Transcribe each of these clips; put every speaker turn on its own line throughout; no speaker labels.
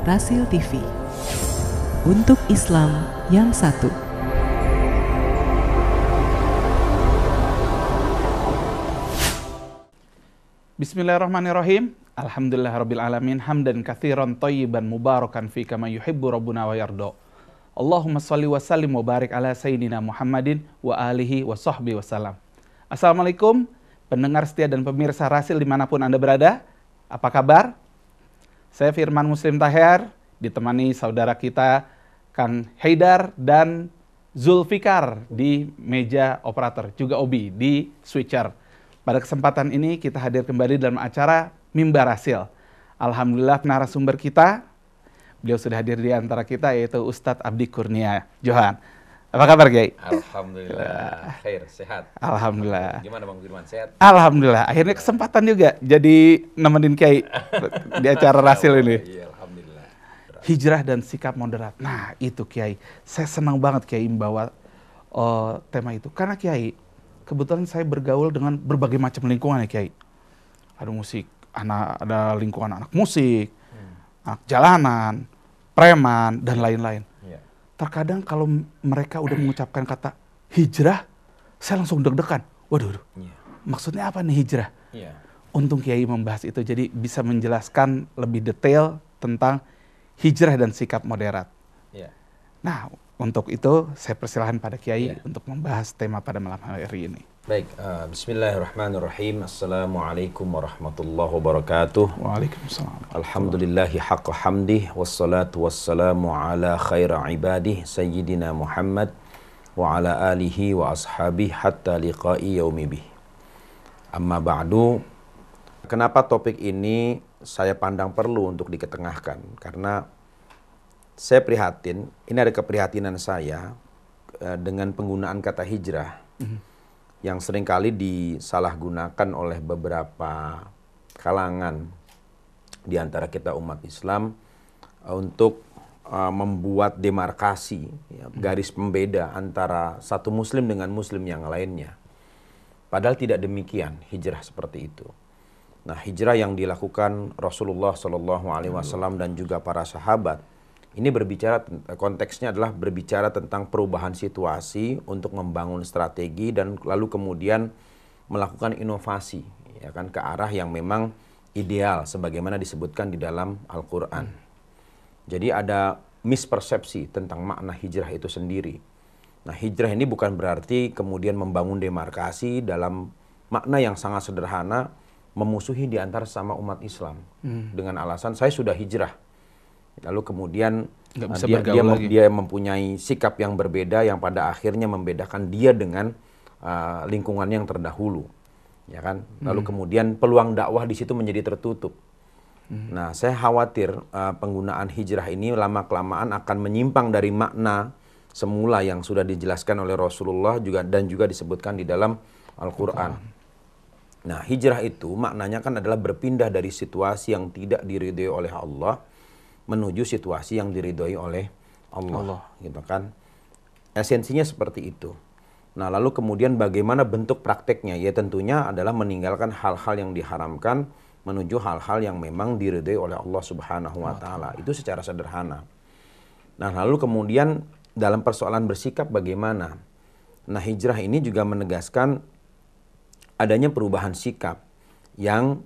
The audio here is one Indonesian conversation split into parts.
Rasil TV, untuk Islam yang satu.
Bismillahirrahmanirrahim. Alhamdulillahirrabbilalamin. Hamdan katsiran thayyiban mubarakan fi kama yuhibbu rabbuna wa yarda. Allahumma salli wa sallim wa barik ala sayyidina Muhammadin wa alihi wa sahbihi wasallam. Assalamualaikum pendengar setia dan pemirsa Rasil dimanapun Anda berada. Apa kabar? Saya Firman Muslim Taher, ditemani saudara kita Kang Haidar dan Zulfikar di meja operator, juga Obi di switcher. Pada kesempatan ini kita hadir kembali dalam acara Mimbar Rasil. Alhamdulillah narasumber kita, beliau sudah hadir di antara kita, yaitu Ustadz Abdi Kurnia Johan. Apa kabar, Kiai?
Alhamdulillah, khair, sehat.
Alhamdulillah.
Gimana Bang Firman, sehat?
Alhamdulillah, akhirnya kesempatan juga jadi nemenin Kiai di acara Rasil ini.
Iya, alhamdulillah.
Hijrah dan sikap moderat. Nah, itu Kiai. Saya senang banget Kiai membawa tema itu. Karena Kiai, kebetulan saya bergaul dengan berbagai macam lingkungan ya Kiai. Ada musik, ada lingkungan anak musik, anak jalanan, preman, dan lain-lain.
Iya.
Terkadang kalau mereka udah mengucapkan kata hijrah, saya langsung deg-degan. Waduh,
Iya.
maksudnya apa nih hijrah?
Iya.
Untung Kiai membahas itu, jadi bisa menjelaskan lebih detail tentang hijrah dan sikap moderat.
Iya.
Nah, untuk itu saya persilahkan pada Kiai
Iya.
untuk membahas tema pada malam hari ini.
Baik, bismillahirrahmanirrahim. Assalamualaikum warahmatullahi wabarakatuh.
Waalaikumsalam.
Alhamdulillahi haqqa hamdih, wassalatu wassalamu ala khaira ibadih, sayyidina Muhammad, wa ala alihi wa ashabih, hatta liqa'i yaumibih. Amma ba'du, kenapa topik ini saya pandang perlu untuk diketengahkan? Karena saya prihatin, ini ada keprihatinan saya dengan penggunaan kata hijrah yang seringkali disalahgunakan oleh beberapa kalangan di antara kita umat Islam untuk membuat demarkasi, ya, garis pembeda antara satu muslim dengan muslim yang lainnya. Padahal tidak demikian hijrah seperti itu. Nah, hijrah yang dilakukan Rasulullah SAW dan juga para sahabat, ini berbicara, konteksnya adalah berbicara tentang perubahan situasi untuk membangun strategi dan lalu kemudian melakukan inovasi, ya kan, ke arah yang memang ideal sebagaimana disebutkan di dalam Al-Quran. Jadi ada mispersepsi tentang makna hijrah itu sendiri. Nah, hijrah ini bukan berarti kemudian membangun demarkasi dalam makna yang sangat sederhana, memusuhi di antara sama umat Islam dengan alasan saya sudah hijrah. Lalu kemudian dia mempunyai sikap yang berbeda yang pada akhirnya membedakan dia dengan lingkungan yang terdahulu, ya kan? Lalu kemudian peluang dakwah di situ menjadi tertutup. Nah, saya khawatir penggunaan hijrah ini lama-kelamaan akan menyimpang dari makna semula yang sudah dijelaskan oleh Rasulullah dan juga disebutkan di dalam Al-Quran. Nah, hijrah itu maknanya kan adalah berpindah dari situasi yang tidak diridhoi oleh Allah menuju situasi yang diridhoi oleh Allah, gitu kan? Esensinya seperti itu. Nah, lalu kemudian bagaimana bentuk prakteknya? Ya tentunya adalah meninggalkan hal-hal yang diharamkan menuju hal-hal yang memang diridhoi oleh Allah Subhanahu wa taala. Itu secara sederhana. Nah, lalu kemudian dalam persoalan bersikap bagaimana? Nah, hijrah ini juga menegaskan adanya perubahan sikap yang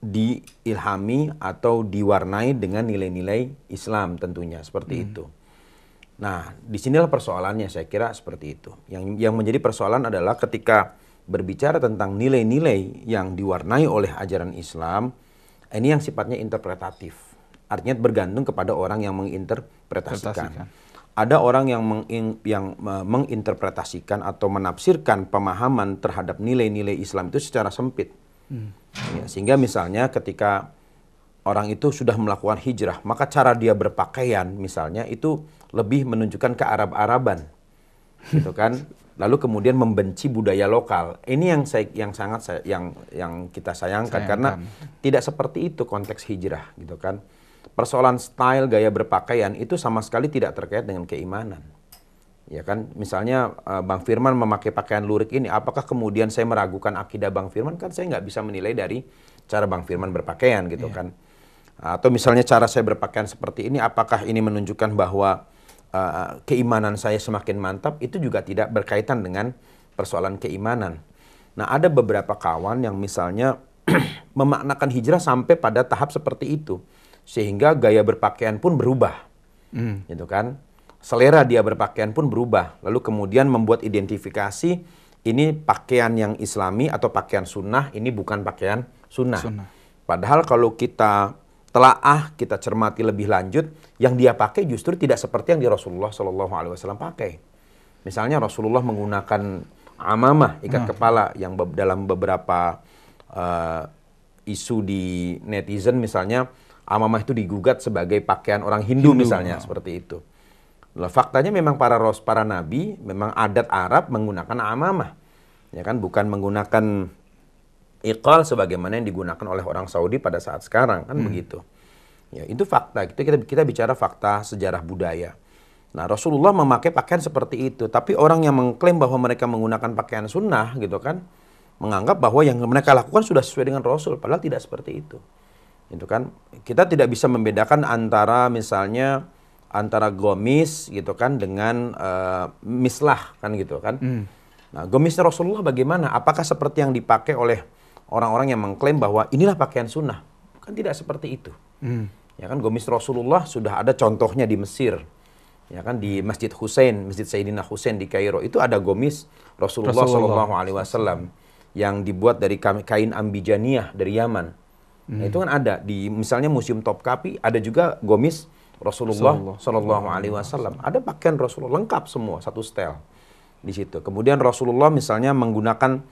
diilhami atau diwarnai dengan nilai-nilai Islam tentunya, seperti itu. Nah, disinilah persoalannya, saya kira seperti itu. Yang menjadi persoalan adalah ketika berbicara tentang nilai-nilai yang diwarnai oleh ajaran Islam, ini yang sifatnya interpretatif. Artinya bergantung kepada orang yang menginterpretasikan. Ada orang yang menginterpretasikan atau menafsirkan pemahaman terhadap nilai-nilai Islam itu secara sempit. Ya, sehingga misalnya ketika orang itu sudah melakukan hijrah, maka cara dia berpakaian misalnya itu lebih menunjukkan kearab-araban, gitu kan? Lalu kemudian membenci budaya lokal. Ini yang kita sayangkan karena tidak seperti itu konteks hijrah, gitu kan? Persoalan style gaya berpakaian itu sama sekali tidak terkait dengan keimanan. Ya kan, misalnya Bang Firman memakai pakaian lurik ini, apakah kemudian saya meragukan akidah Bang Firman? Kan saya nggak bisa menilai dari cara Bang Firman berpakaian gitu kan. Atau misalnya cara saya berpakaian seperti ini, apakah ini menunjukkan bahwa keimanan saya semakin mantap? Itu juga tidak berkaitan dengan persoalan keimanan. Nah, ada beberapa kawan yang misalnya memaknakan hijrah sampai pada tahap seperti itu, sehingga gaya berpakaian pun berubah, gitu kan? Selera dia berpakaian pun berubah, lalu kemudian membuat identifikasi ini pakaian yang Islami atau pakaian sunnah, ini bukan pakaian sunnah. Padahal kalau kita telaah, kita cermati lebih lanjut, yang dia pakai justru tidak seperti yang di Rasulullah SAW pakai. Misalnya Rasulullah menggunakan amamah, ikat kepala, yang dalam beberapa isu di netizen misalnya, amamah itu digugat sebagai pakaian orang Hindu misalnya, seperti itu. Nah, faktanya memang para nabi, memang adat Arab menggunakan amamah, ya kan, bukan menggunakan iqal sebagaimana yang digunakan oleh orang Saudi pada saat sekarang, kan begitu. Ya, itu fakta. Kita bicara fakta sejarah budaya. Nah, Rasulullah memakai pakaian seperti itu, tapi orang yang mengklaim bahwa mereka menggunakan pakaian sunnah gitu kan, menganggap bahwa yang mereka lakukan sudah sesuai dengan Rasul, padahal tidak seperti itu. Itu kan, kita tidak bisa membedakan antara misalnya antara gomis gitu kan dengan mislah kan gitu kan. Nah, gomisnya Rasulullah bagaimana? Apakah seperti yang dipakai oleh orang-orang yang mengklaim bahwa inilah pakaian sunnah? Kan tidak seperti itu. Ya kan, gomis Rasulullah sudah ada contohnya di Mesir. Ya kan, di Masjid Hussein, Masjid Sayyidina Hussein di Kairo, itu ada gomis Rasulullah SAW yang dibuat dari kain ambijaniyah dari Yaman. Nah, itu kan ada di misalnya Museum Topkapi, ada juga gomis Rasulullah SAW. Ada pakaian Rasulullah lengkap semua, satu setel di situ. Kemudian Rasulullah misalnya menggunakan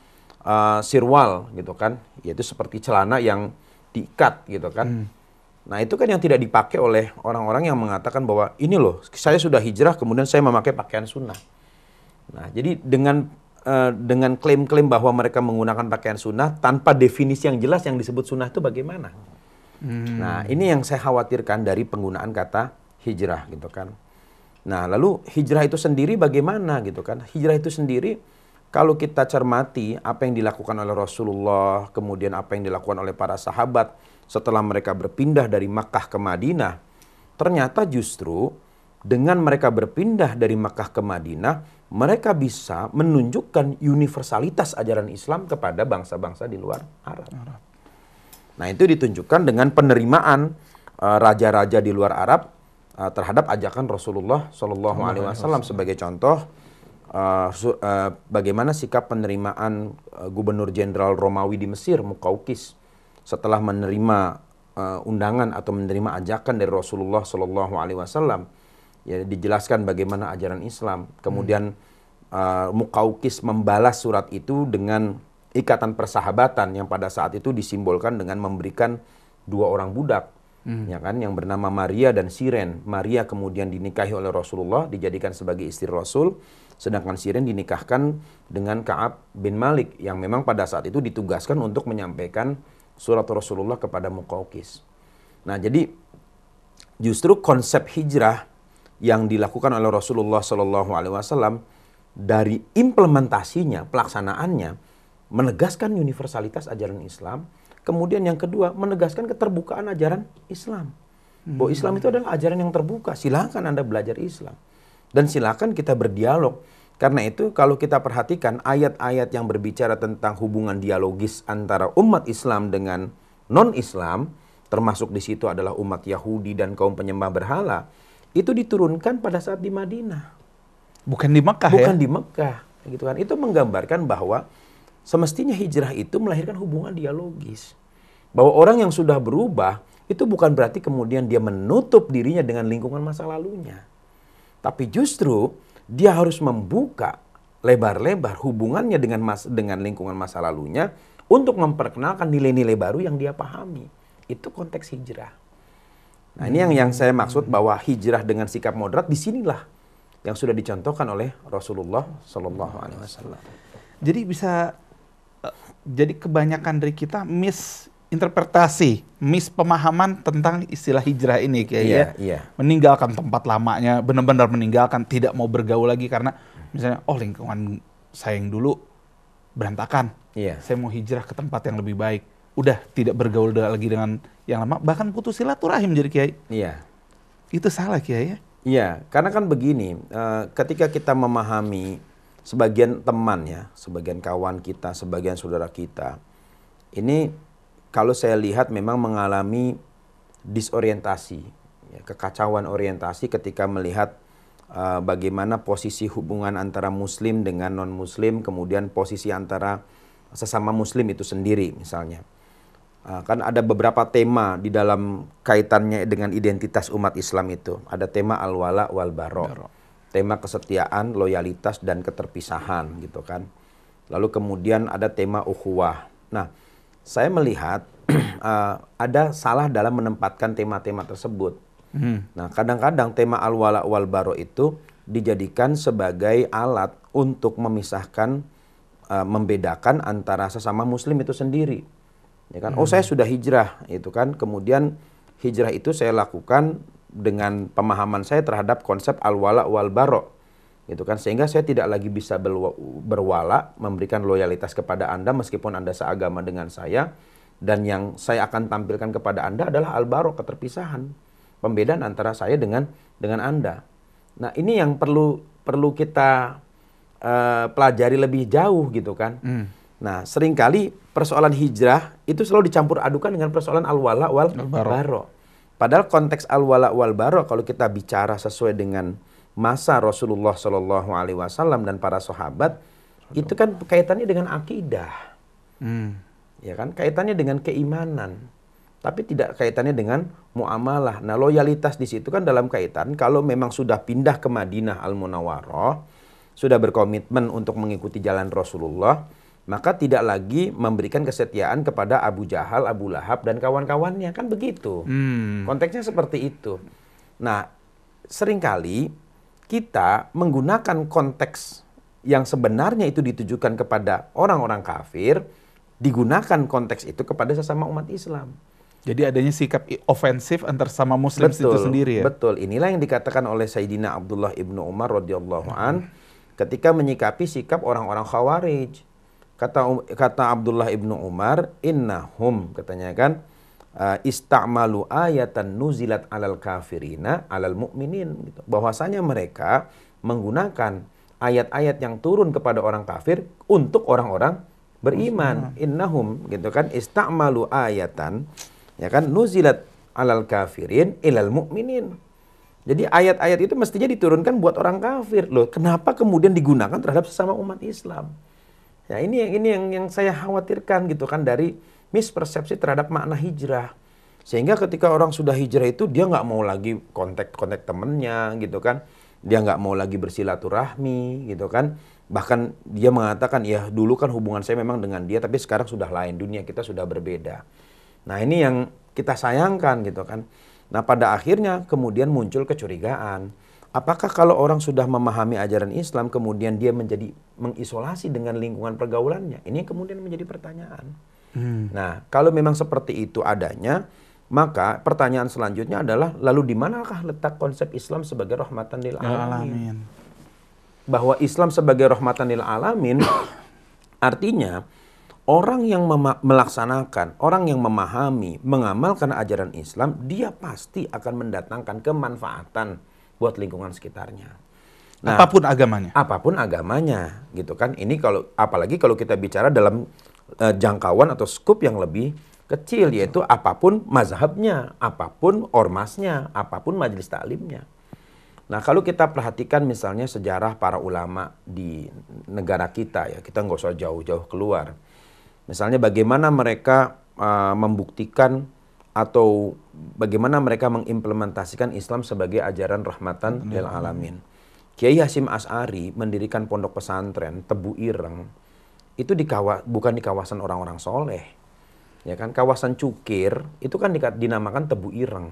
sirwal gitu kan, yaitu seperti celana yang diikat gitu kan. Nah, itu kan yang tidak dipakai oleh orang-orang yang mengatakan bahwa ini loh, saya sudah hijrah kemudian saya memakai pakaian sunnah. Nah, jadi dengan klaim-klaim bahwa mereka menggunakan pakaian sunnah tanpa definisi yang jelas yang disebut sunnah itu bagaimana? Nah, ini yang saya khawatirkan dari penggunaan kata hijrah gitu kan. Nah, lalu hijrah itu sendiri bagaimana gitu kan? Hijrah itu sendiri kalau kita cermati apa yang dilakukan oleh Rasulullah, kemudian apa yang dilakukan oleh para sahabat setelah mereka berpindah dari Makkah ke Madinah, ternyata justru dengan mereka berpindah dari Makkah ke Madinah, mereka bisa menunjukkan universalitas ajaran Islam kepada bangsa-bangsa di luar Arab. Nah, itu ditunjukkan dengan penerimaan raja-raja di luar Arab terhadap ajakan Rasulullah SAW. Sebagai contoh, bagaimana sikap penerimaan Gubernur Jenderal Romawi di Mesir, Muqawqis, setelah menerima undangan atau menerima ajakan dari Rasulullah SAW. Ya, dijelaskan bagaimana ajaran Islam. Kemudian Muqawqis membalas surat itu dengan ikatan persahabatan yang pada saat itu disimbolkan dengan memberikan 2 orang budak, ya kan, yang bernama Maria dan Siren. Maria kemudian dinikahi oleh Rasulullah, dijadikan sebagai istri Rasul, sedangkan Siren dinikahkan dengan Ka'ab bin Malik yang memang pada saat itu ditugaskan untuk menyampaikan surat Rasulullah kepada Muqawqis. Nah, jadi justru konsep hijrah yang dilakukan oleh Rasulullah SAW dari implementasinya, pelaksanaannya, menegaskan universalitas ajaran Islam. Kemudian yang kedua, menegaskan keterbukaan ajaran Islam. Bahwa Islam itu adalah ajaran yang terbuka. Silakan Anda belajar Islam. Dan silakan kita berdialog. Karena itu kalau kita perhatikan ayat-ayat yang berbicara tentang hubungan dialogis antara umat Islam dengan non-Islam, termasuk di situ adalah umat Yahudi dan kaum penyembah berhala, itu diturunkan pada saat di Madinah.
Bukan di Mekah.
Bukan di Mekah, gitu kan. Itu menggambarkan bahwa semestinya hijrah itu melahirkan hubungan dialogis. Bahwa orang yang sudah berubah itu bukan berarti kemudian dia menutup dirinya dengan lingkungan masa lalunya. Tapi justru dia harus membuka lebar-lebar hubungannya dengan lingkungan masa lalunya untuk memperkenalkan nilai-nilai baru yang dia pahami. Itu konteks hijrah. Nah, ini yang saya maksud bahwa hijrah dengan sikap moderat disinilah yang sudah dicontohkan oleh Rasulullah SAW.
Jadi bisa jadi kebanyakan dari kita misinterpretasi, mispemahaman tentang istilah hijrah ini kayak meninggalkan tempat lamanya, benar-benar meninggalkan, tidak mau bergaul lagi karena misalnya lingkungan saya yang dulu berantakan. Saya mau hijrah ke tempat yang lebih baik. udah tidak bergaul lagi dengan yang lama, bahkan putus silaturahim jadi kiai.
Iya.
Itu salah kiai ya?
Iya, karena kan begini, ketika kita memahami sebagian teman ya, sebagian kawan kita, sebagian saudara kita, ini kalau saya lihat memang mengalami disorientasi, ya, kekacauan orientasi ketika melihat bagaimana posisi hubungan antara muslim dengan non-muslim, kemudian posisi antara sesama muslim itu sendiri misalnya. Kan ada beberapa tema di dalam kaitannya dengan identitas umat Islam itu. Ada tema al-wala wal bara. Tema kesetiaan, loyalitas dan keterpisahan gitu kan. Lalu kemudian ada tema ukhuwah. Nah, saya melihat ada salah dalam menempatkan tema-tema tersebut. Nah, kadang-kadang tema al-wala wal bara itu dijadikan sebagai alat untuk memisahkan, membedakan antara sesama muslim itu sendiri. Ya kan? Oh, saya sudah hijrah, itu kan. Kemudian hijrah itu saya lakukan dengan pemahaman saya terhadap konsep al-wala wal bara. Gitu kan, sehingga saya tidak lagi bisa berwala, memberikan loyalitas kepada Anda meskipun Anda seagama dengan saya, dan yang saya akan tampilkan kepada Anda adalah al-bara, keterpisahan, pembedaan antara saya dengan Anda. Nah, ini yang perlu kita pelajari lebih jauh gitu kan. Nah, seringkali persoalan hijrah itu selalu dicampur adukan dengan persoalan al-wala wal bara. Padahal konteks al-wala wal bara kalau kita bicara sesuai dengan masa Rasulullah Shallallahu Alaihi Wasallam dan para sahabat, itu kan kaitannya dengan akidah, ya kan, kaitannya dengan keimanan, tapi tidak kaitannya dengan muamalah. Nah, loyalitas di situ kan dalam kaitan kalau memang sudah pindah ke Madinah Al-Munawwarah, sudah berkomitmen untuk mengikuti jalan Rasulullah, maka tidak lagi memberikan kesetiaan kepada Abu Jahal, Abu Lahab, dan kawan-kawannya. Kan begitu. Konteksnya seperti itu. Nah, seringkali kita menggunakan konteks yang sebenarnya itu ditujukan kepada orang-orang kafir, digunakan konteks itu kepada sesama umat Islam.
Jadi adanya sikap ofensif antar sama muslim itu sendiri ya? Betul.
Inilah yang dikatakan oleh Sayyidina Abdullah ibnu Umar radhiyallahu an ketika menyikapi sikap orang-orang Khawarij. Kata Abdullah ibnu Umar, innahum, katanya kan, ista'malu ayatan nuzilat alal kafirina alal mu'minin, gitu. Bahwasanya mereka menggunakan ayat-ayat yang turun kepada orang kafir untuk orang-orang beriman. Innahum, gitu kan, ista'malu ayatan, ya kan, nuzilat alal kafirin ilal mu'minin. Jadi ayat-ayat itu mestinya diturunkan buat orang kafir. Loh, kenapa kemudian digunakan terhadap sesama umat Islam? Ya, ini yang saya khawatirkan gitu kan, dari mispersepsi terhadap makna hijrah. Sehingga ketika orang sudah hijrah itu dia nggak mau lagi kontak temennya gitu kan. Dia nggak mau lagi bersilaturahmi gitu kan. Bahkan dia mengatakan, ya dulu kan hubungan saya memang dengan dia, tapi sekarang sudah lain, dunia kita sudah berbeda. Nah, ini yang kita sayangkan gitu kan. Nah, pada akhirnya kemudian muncul kecurigaan. Apakah kalau orang sudah memahami ajaran Islam kemudian dia menjadi mengisolasi dengan lingkungan pergaulannya? Ini kemudian menjadi pertanyaan. Nah, kalau memang seperti itu adanya, maka pertanyaan selanjutnya adalah, lalu di manakah letak konsep Islam sebagai rahmatan lil alamin? Bahwa Islam sebagai rahmatan lil alamin artinya orang yang melaksanakan, orang yang memahami, mengamalkan ajaran Islam, dia pasti akan mendatangkan kemanfaatan buat lingkungan sekitarnya. Nah,
apapun agamanya.
Apapun agamanya, gitu kan. Ini kalau apalagi kalau kita bicara dalam jangkauan atau skup yang lebih kecil, yaitu apapun mazhabnya, apapun ormasnya, apapun majelis taklimnya. Nah, kalau kita perhatikan misalnya sejarah para ulama di negara kita, ya kita nggak usah jauh-jauh keluar. Misalnya bagaimana mereka membuktikan atau bagaimana mereka mengimplementasikan Islam sebagai ajaran rahmatan lil alamin. Kiai Hasyim Asy'ari mendirikan pondok pesantren Tebu Ireng itu bukan di kawasan orang-orang soleh, ya kan? Kawasan Cukir itu kan dinamakan Tebu Ireng.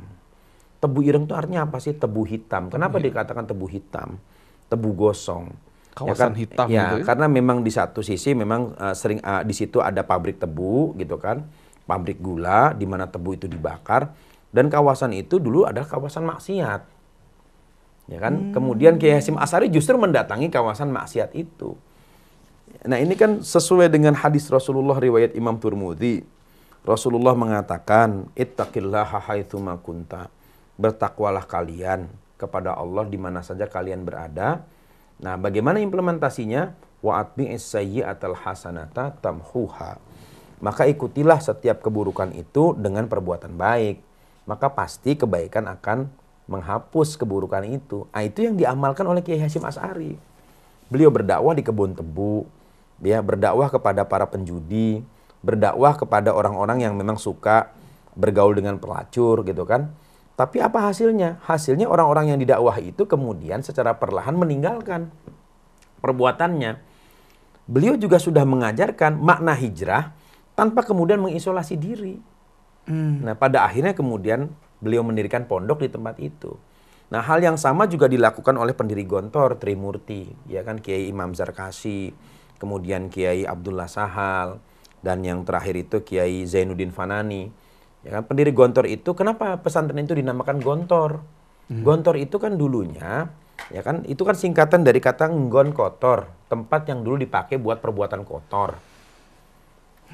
Tebu Ireng itu artinya apa sih? Tebu hitam. Kenapa dikatakan tebu hitam? Tebu gosong.
Kawasan hitam
ya,
gitu ya?
Karena memang di satu sisi memang sering di situ ada pabrik tebu gitu kan. Pabrik gula di mana tebu itu dibakar, dan kawasan itu dulu adalah kawasan maksiat. Ya kan? Kemudian Kiai Hasyim Asy'ari justru mendatangi kawasan maksiat itu. Nah, ini kan sesuai dengan hadis Rasulullah riwayat Imam Tirmidzi. Rasulullah mengatakan, ittaqillaha haitsuma kunta. Bertakwalah kalian kepada Allah di mana saja kalian berada. Nah, bagaimana implementasinya? Wa atbi'is sayyi'atal hasanata tamhuha. Maka ikutilah setiap keburukan itu dengan perbuatan baik. Maka pasti kebaikan akan menghapus keburukan itu. Nah, itu yang diamalkan oleh Kiai Hasyim Asy'ari. Beliau berdakwah di kebun tebu, dia berdakwah kepada para penjudi, berdakwah kepada orang-orang yang memang suka bergaul dengan pelacur gitu kan. Tapi apa hasilnya? Hasilnya orang-orang yang didakwahi itu kemudian secara perlahan meninggalkan perbuatannya. Beliau juga sudah mengajarkan makna hijrah tanpa kemudian mengisolasi diri. Nah, pada akhirnya kemudian beliau mendirikan pondok di tempat itu. Nah, hal yang sama juga dilakukan oleh pendiri Gontor, Trimurti, ya kan, Kiai Imam Zarkasi, kemudian Kiai Abdullah Sahal, dan yang terakhir itu Kiai Zainuddin Fanani. Ya kan, pendiri Gontor itu, kenapa pesantren itu dinamakan Gontor? Gontor itu kan dulunya, ya kan, itu kan singkatan dari kata nggon kotor, tempat yang dulu dipakai buat perbuatan kotor.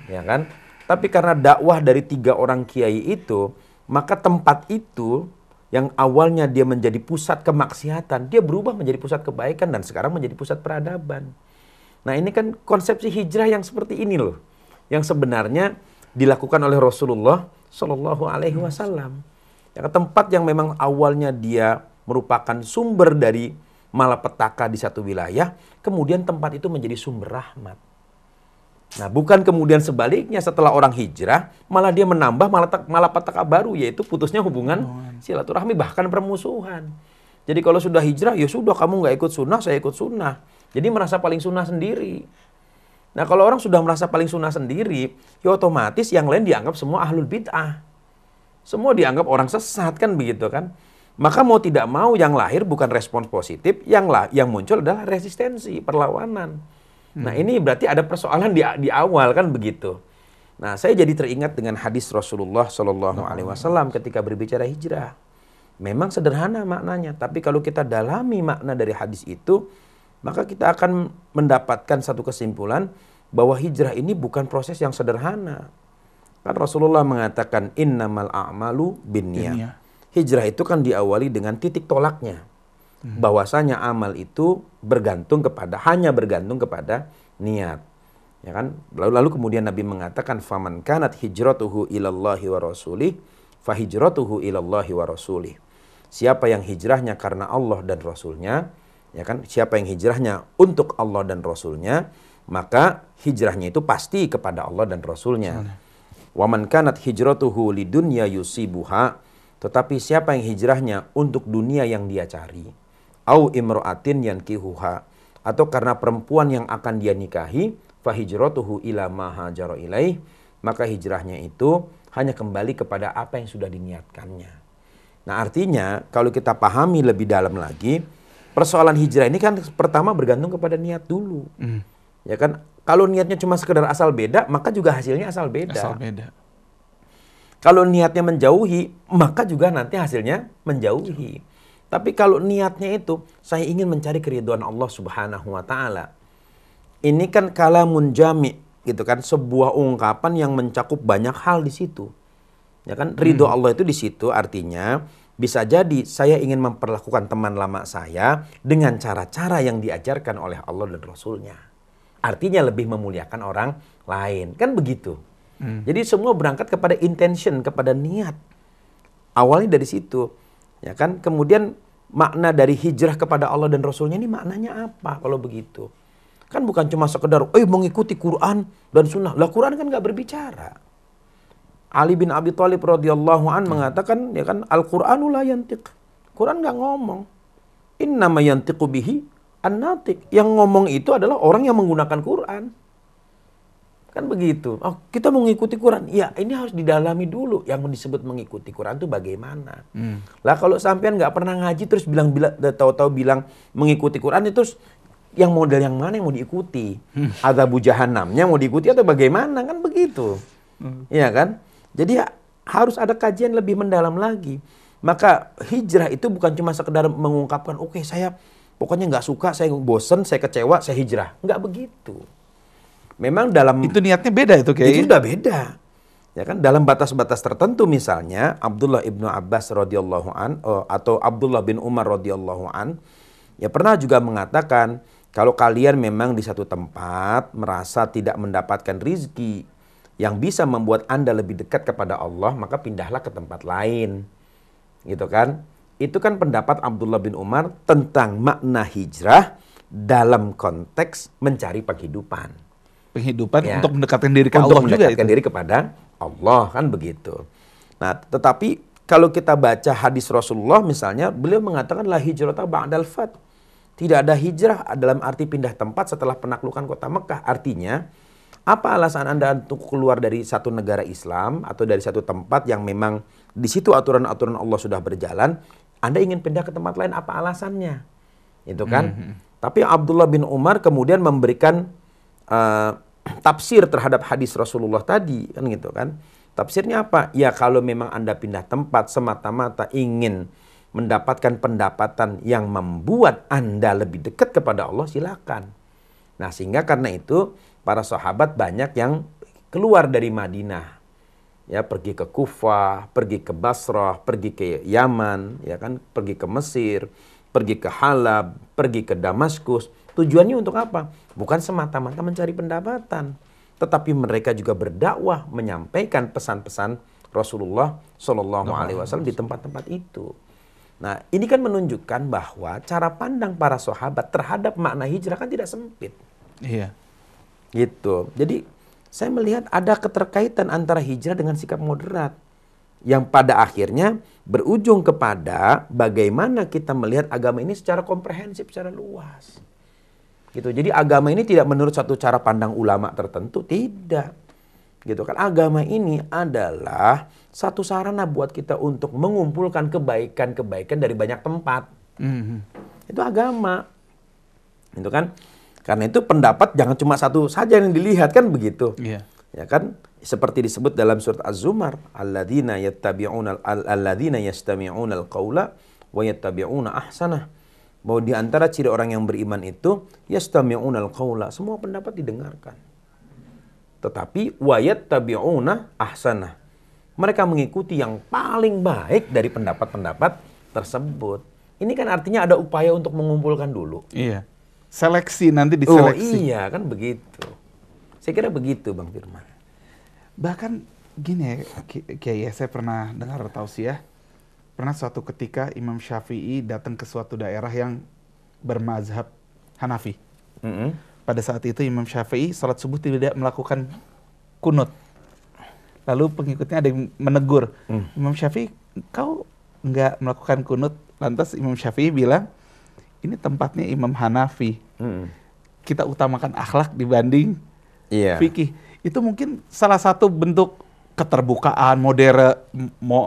Ya kan? Tapi karena dakwah dari 3 orang kiai itu, maka tempat itu yang awalnya dia menjadi pusat kemaksiatan, dia berubah menjadi pusat kebaikan dan sekarang menjadi pusat peradaban. Nah, ini kan konsepsi hijrah yang seperti ini loh, yang sebenarnya dilakukan oleh Rasulullah Shallallahu Alaihi Wasallam. Ya, tempat yang memang awalnya dia merupakan sumber dari malapetaka di satu wilayah, kemudian tempat itu menjadi sumber rahmat. Nah, bukan kemudian sebaliknya setelah orang hijrah, malah dia menambah malapetaka baru, yaitu putusnya hubungan silaturahmi, bahkan permusuhan. Jadi kalau sudah hijrah, ya sudah kamu nggak ikut sunnah, saya ikut sunnah. Jadi merasa paling sunnah sendiri. Nah, kalau orang sudah merasa paling sunnah sendiri, ya otomatis yang lain dianggap semua ahlul bid'ah. Semua dianggap orang sesat, kan begitu kan. Maka mau tidak mau yang lahir bukan respons positif, yang muncul adalah resistensi, perlawanan. Nah, ini berarti ada persoalan di awal, kan begitu. Nah, saya jadi teringat dengan hadis Rasulullah Shallallahu Alaihi Wasallam ketika berbicara hijrah. Memang sederhana maknanya, tapi kalau kita dalami makna dari hadis itu, maka kita akan mendapatkan satu kesimpulan bahwa hijrah ini bukan proses yang sederhana. Kan Rasulullah mengatakan innamal a'malu binniyat. Hijrah itu kan diawali dengan titik tolaknya. Bahwasanya amal itu hanya bergantung kepada niat. Ya kan? Lalu kemudian Nabi mengatakan faman kanat hijratuhu ilallahi wa rasulih fa hijratuhu ilallahi wa rasulih. Siapa yang hijrahnya karena Allah dan Rasulnya, ya kan? Siapa yang hijrahnya untuk Allah dan Rasulnya, maka hijrahnya itu pasti kepada Allah dan Rasulnya. Wa man kanat hijratuhu lidunya yusibuha, tetapi siapa yang hijrahnya untuk dunia yang dia cari, au imra'atin yankihuha, atau karena perempuan yang akan dia nikahi, fa hijratuhu ila ma hajara ilaih, maka hijrahnya itu hanya kembali kepada apa yang sudah diniatkannya. Nah, artinya kalau kita pahami lebih dalam lagi, persoalan hijrah ini kan pertama bergantung kepada niat dulu. Ya kan, kalau niatnya cuma sekedar asal beda, maka juga hasilnya asal beda.
Asal beda.
Kalau niatnya menjauhi, maka juga nanti hasilnya menjauhi. Tapi kalau niatnya itu, saya ingin mencari keridhaan Allah Subhanahu wa Ta'ala. Ini kan kalamun jami, gitu kan, sebuah ungkapan yang mencakup banyak hal di situ. Ya kan, ridho Allah itu di situ artinya bisa jadi saya ingin memperlakukan teman lama saya dengan cara-cara yang diajarkan oleh Allah dan Rasulnya. Artinya lebih memuliakan orang lain, kan begitu. Jadi semua berangkat kepada intention, kepada niat. Awalnya dari situ. Ya kan, kemudian makna dari hijrah kepada Allah dan Rasulnya ini maknanya apa kalau begitu? Kan bukan cuma sekedar mengikuti Quran dan Sunnah. Lah Quran kan nggak berbicara. Ali bin Abi Thalib radhiyallahu an mengatakan, ya kan, Al-Qur'anu la yantiq. Quran nggak ngomong. Innama yantiqu bihi an-natiq. Yang ngomong itu adalah orang yang menggunakan Quran. Kan begitu. Oh, kita mengikuti Quran. Ya, ini harus didalami dulu. Yang disebut mengikuti Quran itu bagaimana. Lah kalau sampean nggak pernah ngaji terus tahu-tahu bilang mengikuti Quran itu terus yang model yang mana yang mau diikuti? Adzabu jahannamnya mau diikuti atau bagaimana? Kan begitu. Iya kan? Jadi harus ada kajian lebih mendalam lagi. Maka hijrah itu bukan cuma sekedar mengungkapkan, oke, saya pokoknya nggak suka, saya bosen, saya kecewa, saya hijrah. Nggak begitu. Memang dalam
itu niatnya beda itu kayak.
Itu sudah beda. Ya kan, dalam batas-batas tertentu, misalnya Abdullah ibnu Abbas radhiyallahu an atau Abdullah bin Umar radhiyallahu an ya pernah juga mengatakan, kalau kalian memang di satu tempat merasa tidak mendapatkan rizki yang bisa membuat Anda lebih dekat kepada Allah, maka pindahlah ke tempat lain. Gitu kan? Itu kan pendapat Abdullah bin Umar tentang makna hijrah dalam konteks mencari penghidupan.
Penghidupan
Ya,
untuk mendekatkan diri ke
untuk
Allah juga
mendekatkan
itu.
diri kepada Allah, kan begitu. Nah, tetapi kalau kita baca hadis Rasulullah misalnya, beliau mengatakan la hijrata ba'dal fath. Tidak ada hijrah dalam arti pindah tempat setelah penaklukan kota Mekah. Artinya, apa alasan Anda untuk keluar dari satu negara Islam atau dari satu tempat yang memang di situ aturan-aturan Allah sudah berjalan, Anda ingin pindah ke tempat lain, apa alasannya? Itu kan? Tapi Abdullah bin Umar kemudian memberikan tafsir terhadap hadis Rasulullah tadi, kan gitu kan? Tafsirnya apa? Ya kalau memang Anda pindah tempat semata-mata ingin mendapatkan pendapatan yang membuat Anda lebih dekat kepada Allah, silakan. Nah, sehingga karena itu para sahabat banyak yang keluar dari Madinah. Ya, pergi ke Kufah, pergi ke Basrah, pergi ke Yaman, ya kan, pergi ke Mesir, pergi ke Halab, pergi ke Damaskus. Tujuannya untuk apa? Bukan semata-mata mencari pendapatan, tetapi mereka juga berdakwah, menyampaikan pesan-pesan Rasulullah Shallallahu Alaihi Wasallam di tempat-tempat itu. Nah, ini kan menunjukkan bahwa cara pandang para sahabat terhadap makna hijrah kan tidak sempit.
Iya.
Gitu. Jadi saya melihat ada keterkaitan antara hijrah dengan sikap moderat yang pada akhirnya berujung kepada bagaimana kita melihat agama ini secara komprehensif, secara luas. Gitu. Jadi agama ini tidak menurut satu cara pandang ulama tertentu, tidak. Gitu kan. Agama ini adalah satu sarana buat kita untuk mengumpulkan kebaikan-kebaikan dari banyak tempat. Itu agama. Gitu kan. Karena itu pendapat jangan cuma satu saja yang dilihat, kan begitu.
Iya.
Ya kan? Seperti disebut dalam surat Az-Zumar, alladzina yastami'una al-qaula wa yattabi'una ahsanah. Bahwa di antara ciri orang yang beriman itu yastami'una al-qaula, semua pendapat didengarkan. Tetapi wa yattabi'una ahsanah. Mereka mengikuti yang paling baik dari pendapat-pendapat tersebut. Ini kan artinya ada upaya untuk mengumpulkan dulu.
Iya. Seleksi, nanti
Oh
diseleksi.
iya, kan begitu. Saya kira begitu, Bang Firman.
Bahkan gini ya, Kiai, saya pernah dengar tausiah. Pernah suatu ketika Imam Syafi'i datang ke suatu daerah yang bermazhab Hanafi. Pada saat itu Imam Syafi'i salat subuh tidak melakukan kunut. Lalu pengikutnya ada yang menegur, Imam Syafi'i, kau nggak melakukan kunut? Lantas Imam Syafi'i bilang, ini tempatnya Imam Hanafi. Kita utamakan akhlak dibanding fikih. Itu mungkin salah satu bentuk keterbukaan,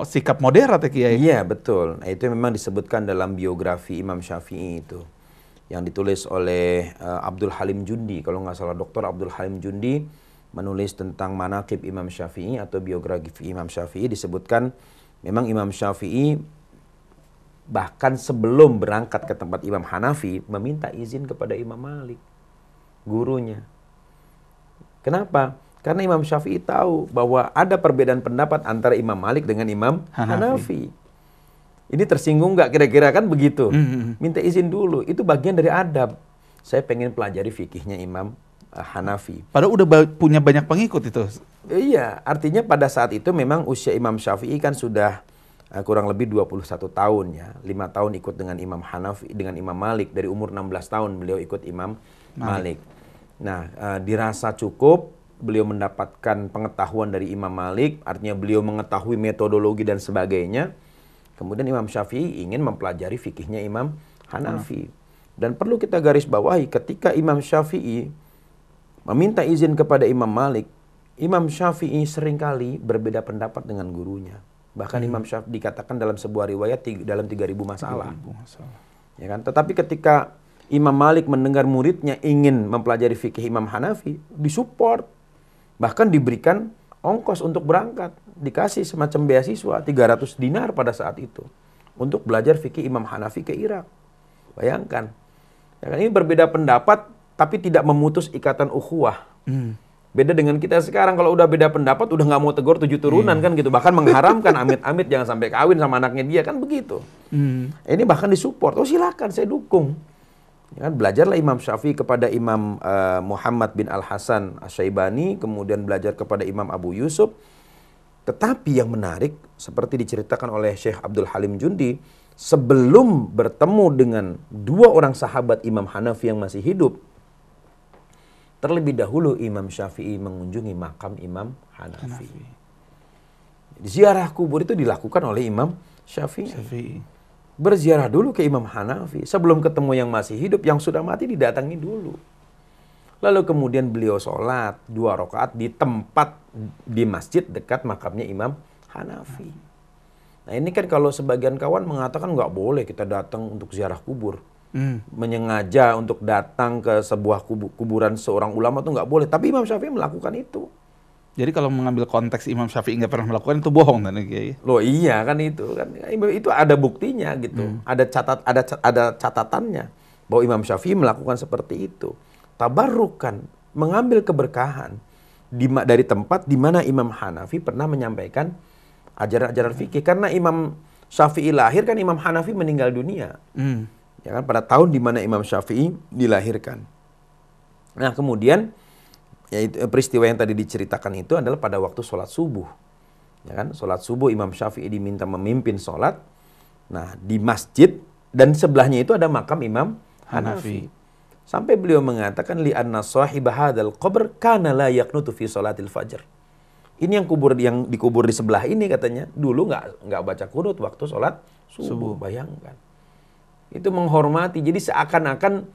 sikap moderat ya Kiai?
Iya, betul. Nah, itu memang disebutkan dalam biografi Imam Syafi'i itu. Yang ditulis oleh Abdul Halim Jundi. Kalau nggak salah, Dr. Abdul Halim Jundi menulis tentang manaqib Imam Syafi'i atau biografi Imam Syafi'i. Disebutkan memang Imam Syafi'i bahkan sebelum berangkat ke tempat Imam Hanafi meminta izin kepada Imam Malik, gurunya. Kenapa? Karena Imam Syafi'i tahu bahwa ada perbedaan pendapat antara Imam Malik dengan Imam Hanafi. Ini tersinggung nggak kira-kira, kan begitu? Minta izin dulu, itu bagian dari adab. Saya pengen pelajari fikihnya Imam Hanafi.
Padahal udah punya banyak pengikut itu.
Iya, artinya pada saat itu memang usia Imam Syafi'i kan sudah kurang lebih 21 tahun ya. 5 tahun ikut dengan Imam Hanafi, dengan Imam Malik. Dari umur 16 tahun beliau ikut Imam Malik. Nah, dirasa cukup, beliau mendapatkan pengetahuan dari Imam Malik, artinya beliau mengetahui metodologi dan sebagainya. Kemudian Imam Syafi'i ingin mempelajari fikihnya Imam Hanafi. Dan perlu kita garis bawahi, ketika Imam Syafi'i meminta izin kepada Imam Malik, Imam Syafi'i seringkali berbeda pendapat dengan gurunya. Bahkan Imam Syafi'i dikatakan dalam sebuah riwayat dalam 3.000 masalah. Ya kan? Tetapi ketika Imam Malik mendengar muridnya ingin mempelajari fikih Imam Hanafi, disupport. Bahkan diberikan ongkos untuk berangkat. Dikasih semacam beasiswa 300 dinar pada saat itu. Untuk belajar fikih Imam Hanafi ke Irak. Bayangkan. Ya kan? Ini berbeda pendapat, tapi tidak memutus ikatan ukhuwah. Beda dengan kita sekarang, kalau udah beda pendapat udah nggak mau tegur 7 turunan kan gitu. Bahkan mengharamkan amit-amit jangan sampai kawin sama anaknya dia kan begitu. Ini bahkan disupport. Oh silakan, saya dukung. Ya kan, belajarlah Imam Syafi'i kepada Imam Muhammad bin Al-Hasan Asy-Syaibani, kemudian belajar kepada Imam Abu Yusuf. Tetapi yang menarik, seperti diceritakan oleh Syekh Abdul Halim Jundi, sebelum bertemu dengan 2 orang sahabat Imam Hanafi yang masih hidup, terlebih dahulu Imam Syafi'i mengunjungi makam Imam Hanafi. Ziarah kubur itu dilakukan oleh Imam Syafi'i. Berziarah dulu ke Imam Hanafi. Sebelum ketemu yang masih hidup, yang sudah mati didatangi dulu. Lalu kemudian beliau sholat 2 rakaat di tempat di masjid dekat makamnya Imam Hanafi. Nah ini kan kalau sebagian kawan mengatakan nggak boleh kita datang untuk ziarah kubur. Menyengaja untuk datang ke sebuah kuburan seorang ulama itu nggak boleh. Tapi Imam Syafi'i melakukan itu.
Jadi kalau mengambil konteks Imam Syafi'i nggak pernah melakukan itu bohong kan Kiai?
Loh iya kan itu ada buktinya gitu. Ada catatannya bahwa Imam Syafi'i melakukan seperti itu. Tabarrukan, mengambil keberkahan dari tempat di mana Imam Hanafi pernah menyampaikan ajaran-ajaran fikih. Karena Imam Syafi'i lahir kan Imam Hanafi meninggal dunia. Ya kan, pada tahun di mana Imam Syafi'i dilahirkan. Nah kemudian yaitu peristiwa yang tadi diceritakan itu adalah pada waktu sholat subuh. Ya kan, sholat subuh Imam Syafi'i diminta memimpin sholat. Nah di masjid dan sebelahnya itu ada makam Imam Hanafi. Sampai beliau mengatakan li'anna sahiba hadzal qabr kana la yaqnutu fi sholatil fajr. Ini yang dikubur di sebelah ini katanya dulu nggak baca qunut waktu sholat subuh. Bayangkan. Itu menghormati. Jadi seakan-akan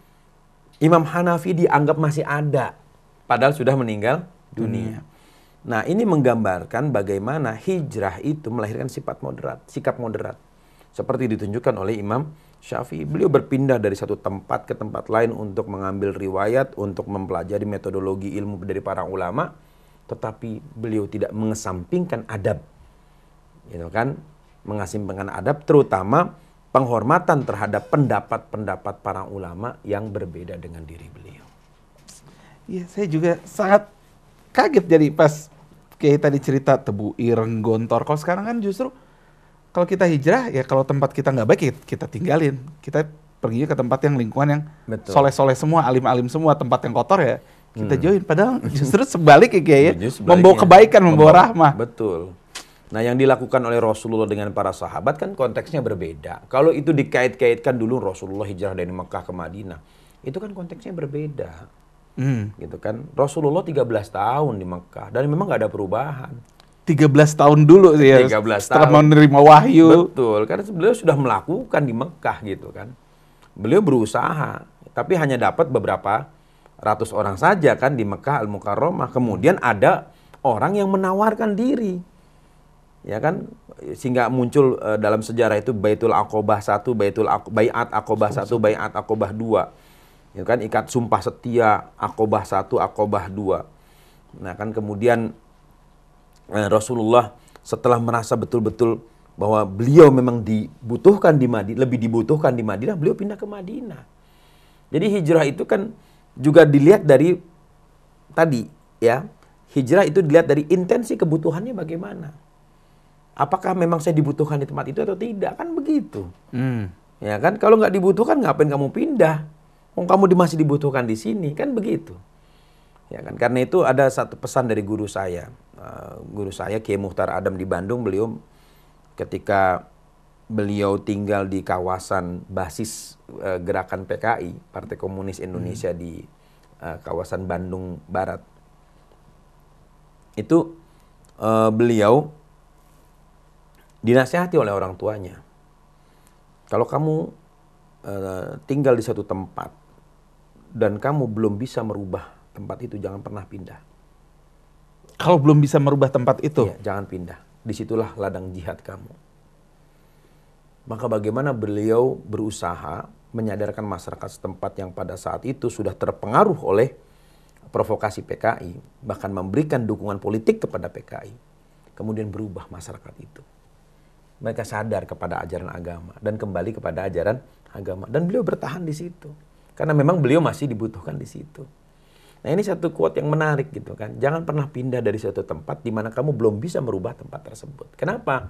Imam Hanafi dianggap masih ada. Padahal sudah meninggal dunia. Nah ini menggambarkan bagaimana hijrah itu melahirkan sikap moderat. Seperti ditunjukkan oleh Imam Syafi'i. Beliau berpindah dari satu tempat ke tempat lain untuk mengambil riwayat, untuk mempelajari metodologi ilmu dari para ulama. Tetapi beliau tidak mengesampingkan adab. Gitu kan? Mengesampingkan adab terutama penghormatan terhadap pendapat-pendapat para ulama yang berbeda dengan diri beliau.
Iya, saya juga sangat kaget jadi pas kayak tadi cerita Tebu Ireng, Gontor. Kalau sekarang kan justru kalau kita hijrah ya kalau tempat kita nggak baik kita tinggalin. Kita pergi ke tempat yang lingkungan yang soleh-soleh semua, alim-alim semua. Tempat yang kotor ya kita join. Padahal justru sebalik ya, membawa kebaikan, membawa rahmah.
Betul. Nah yang dilakukan oleh Rasulullah dengan para sahabat kan konteksnya berbeda. Kalau itu dikait-kaitkan dulu Rasulullah hijrah dari Mekah ke Madinah. Itu kan konteksnya berbeda. Gitu kan. Rasulullah 13 tahun di Mekah. Dan memang gak ada perubahan.
13 tahun dulu sih ya.
13
setelah
tahun.
menerima wahyu.
Betul. Karena beliau sudah melakukan di Mekah gitu kan. Beliau berusaha. Tapi hanya dapat beberapa ratus orang saja kan di Mekah Al-Mukarramah. Kemudian ada orang yang menawarkan diri. Ya kan, sehingga muncul dalam sejarah itu Baitul Aqobah 1, Baiat Aqobah 1, Baiat Aqobah 2. Ya kan, ikat sumpah setia Aqobah 1, Aqobah 2. Nah kan kemudian Rasulullah setelah merasa betul-betul bahwa beliau memang dibutuhkan di Madinah, lebih dibutuhkan di Madinah, beliau pindah ke Madinah. Jadi hijrah itu kan juga dilihat dari tadi ya, hijrah itu dilihat dari intensi kebutuhannya bagaimana. Apakah memang saya dibutuhkan di tempat itu atau tidak? Kan begitu. Ya kan, kalau nggak dibutuhkan ngapain kamu pindah? Kamu masih dibutuhkan di sini, kan begitu. Ya kan, karena itu ada satu pesan dari guru saya. Guru saya Kiai Muhtar Adam di Bandung, beliau ketika beliau tinggal di kawasan basis gerakan PKI, Partai Komunis Indonesia di kawasan Bandung Barat. Itu beliau dinasihati oleh orang tuanya. Kalau kamu tinggal di satu tempat dan kamu belum bisa merubah tempat itu, jangan pernah pindah.
Kalau belum bisa merubah tempat itu?
Iya, jangan pindah. Disitulah ladang jihad kamu. Maka bagaimana beliau berusaha menyadarkan masyarakat setempat yang pada saat itu sudah terpengaruh oleh provokasi PKI, bahkan memberikan dukungan politik kepada PKI. Kemudian berubah masyarakat itu. Mereka sadar kepada ajaran agama dan kembali kepada ajaran agama. Dan beliau bertahan di situ. Karena memang beliau masih dibutuhkan di situ. Nah ini satu quote yang menarik gitu kan. Jangan pernah pindah dari suatu tempat di mana kamu belum bisa merubah tempat tersebut. Kenapa?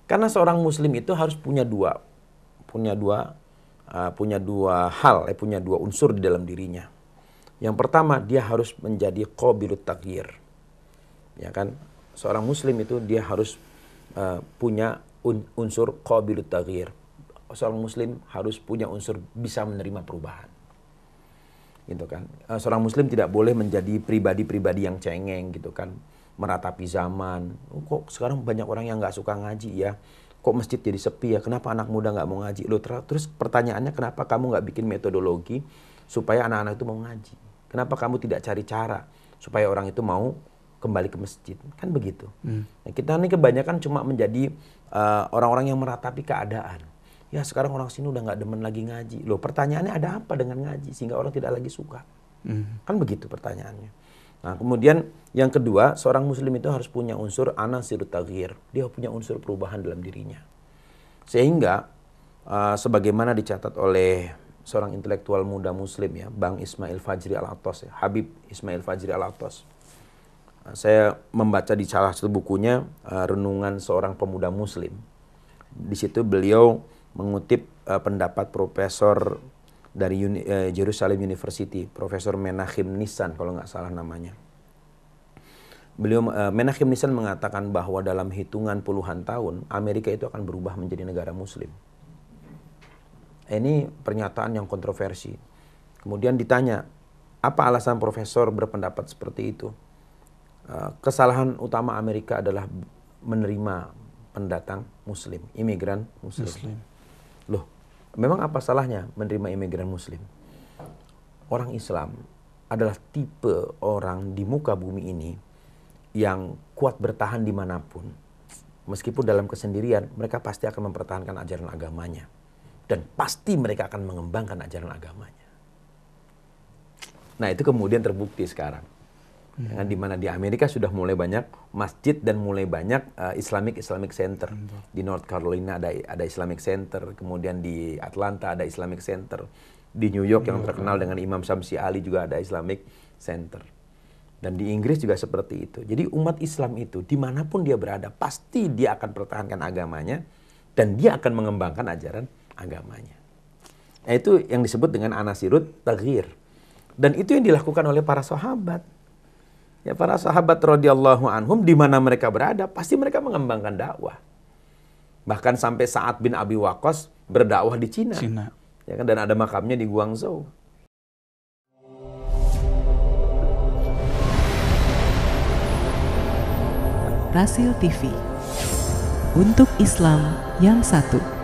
Karena seorang muslim itu harus punya dua hal, punya dua unsur di dalam dirinya. Yang pertama, dia harus menjadi qabilut taghyir. Ya kan? Seorang muslim itu dia harus punya unsur qabilut taghyir. Seorang muslim harus punya unsur bisa menerima perubahan. Gitu kan. Seorang muslim tidak boleh menjadi pribadi-pribadi yang cengeng gitu kan, meratapi zaman. Kok sekarang banyak orang yang nggak suka ngaji ya, kok masjid jadi sepi ya, kenapa anak muda nggak mau ngaji? Loh, terus pertanyaannya, kenapa kamu nggak bikin metodologi supaya anak-anak itu mau ngaji? Kenapa kamu tidak cari cara supaya orang itu mau kembali ke masjid? Kan begitu. Nah, kita ini kebanyakan cuma menjadi orang-orang yang meratapi keadaan. Ya sekarang orang sini udah nggak demen lagi ngaji. Loh, pertanyaannya ada apa dengan ngaji sehingga orang tidak lagi suka? Kan begitu pertanyaannya. Nah kemudian yang kedua, seorang muslim itu harus punya unsur anasirut taghyir. Dia punya unsur perubahan dalam dirinya. Sehingga sebagaimana dicatat oleh seorang intelektual muda muslim ya, Bang Ismail Fajri Al-Attas ya, Habib Ismail Fajri Al-Attas. Saya membaca di salah satu bukunya, Renungan Seorang Pemuda Muslim. Di situ beliau mengutip pendapat profesor dari Jerusalem University, Profesor Menachem Nissan kalau nggak salah namanya. Menachem Nissan mengatakan bahwa dalam hitungan puluhan tahun Amerika itu akan berubah menjadi negara Muslim. Ini pernyataan yang kontroversi. Kemudian ditanya, apa alasan profesor berpendapat seperti itu? Kesalahan utama Amerika adalah menerima pendatang Muslim, imigran Muslim. Loh, memang apa salahnya menerima imigran Muslim? Orang Islam adalah tipe orang di muka bumi ini yang kuat bertahan dimanapun. Meskipun dalam kesendirian, mereka pasti akan mempertahankan ajaran agamanya. Dan pasti mereka akan mengembangkan ajaran agamanya. Nah itu kemudian terbukti sekarang. Dengan di mana di Amerika sudah mulai banyak masjid dan mulai banyak Islamic Center. Di North Carolina ada Islamic Center, kemudian di Atlanta ada Islamic Center. Di New York yang terkenal dengan Imam Syamsi Ali juga ada Islamic Center. Dan di Inggris juga seperti itu. Jadi umat Islam itu dimanapun dia berada, pasti dia akan pertahankan agamanya dan dia akan mengembangkan ajaran agamanya. Nah, itu yang disebut dengan anasirut taghyir. Dan itu yang dilakukan oleh para sahabat. Ya, para sahabat radhiyallahu anhum di mana mereka berada, pasti mereka mengembangkan dakwah. Bahkan sampai Sa'ad bin Abi Waqqas berdakwah di Cina. Ya kan, dan ada makamnya di Guangzhou.
Rasil TV. Untuk Islam yang satu.